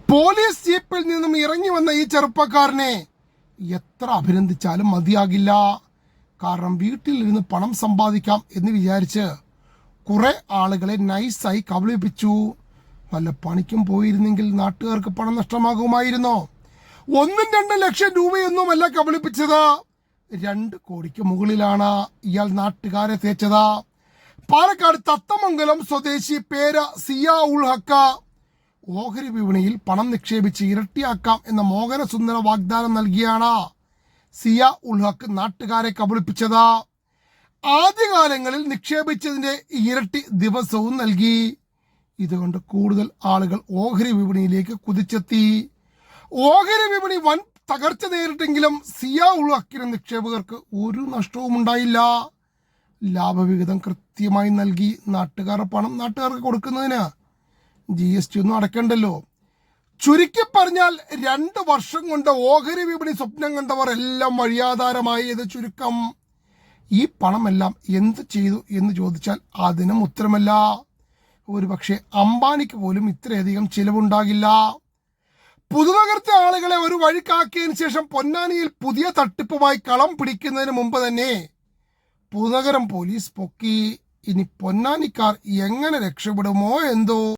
Police ജീപ്പിൽ നിന്നും ഇറങ്ങി വന്ന ഈ ചെറുപ്പക്കാരനെ എത്ര അഭിനന്ദിച്ചാലും മതിയാകില്ല. കാരണം വീട്ടിലിരുന്ന് പണം സമ്പാദിക്കാം എന്ന് വിചാരിച്ച് കുറെ ആളുകളെ നൈസായി കബളിപ്പിച്ചു. വല്ല പണിക്കും പോയിരുന്നെങ്കിൽ നാട്ടുകാർക്ക് പണം നഷ്ടമാകുമായിരുന്നോ? 1-2 ലക്ഷം രൂപയൊന്നുമല്ല കബളിപ്പിച്ചത്, 2 കോടിക്ക് മുകളിലാണ് ഇയാൾ നാട്ടുകാരെ തേച്ചത്. പാലക്കാട് തത്തമംഗലം സ്വദേശി പേര് സിയ ഉൽ ഹക്ക് ഓഹരി വിപണിയിൽ പണം നിക്ഷേപിച്ച് ഇരട്ടിയാക്കാം എന്ന മോഹനസുന്ദര വാഗ്ദാനം നൽകിയാണ് സിയ ഉൽ ഹക്ക് നാട്ടുകാരെ കബളിപ്പിച്ചത്. ആദ്യകാലങ്ങളിൽ നിക്ഷേപിച്ചതിന്റെ ഇരട്ടി ദിവസവും നൽകി. ഇതുകൊണ്ട് കൂടുതൽ ആളുകൾ ഓഹരി വിപണിയിലേക്ക് കുതിച്ചെത്തി. ഓഹരി വിപണി വൻ തകർച്ച നേരിട്ടെങ്കിലും സിയ ഉൽ ഹക്കിന് നിക്ഷേപകർക്ക് ഒരു നഷ്ടവും ഉണ്ടായില്ല. ലാഭവിഹിതം കൃത്യമായി നൽകി. നാട്ടുകാരുടെ പണം നാട്ടുകാർക്ക് കൊടുക്കുന്നതിന് GST ഒന്നും അടയ്ക്കണ്ടല്ലോ. ചുരുക്കി പറഞ്ഞാൽ 2 വർഷം കൊണ്ട് ഓഹരി വിപണി സ്വപ്നം കണ്ടവർ എല്ലാം വഴിയാധാരമായി. ഇത് ചുരുക്കം. ഈ പണമെല്ലാം എന്ത് ചെയ്തു എന്ന് ചോദിച്ചാൽ അതിനും ഉത്തരമല്ല. ഒരുപക്ഷെ അംബാനിക്ക് പോലും ഇത്രയധികം ചിലവുണ്ടാകില്ല. പുതുനഗരത്തെ ആളുകളെ ഒരു വഴിക്കാക്കിയതിനു ശേഷം പൊന്നാനിയിൽ പുതിയ തട്ടിപ്പുമായി കളം പിടിക്കുന്നതിന് മുമ്പ് തന്നെ പുതുനഗരം പോലീസ് പൊക്കി. ഇനി പൊന്നാനിക്കാർ എങ്ങനെ രക്ഷപ്പെടുമോ എന്തോ.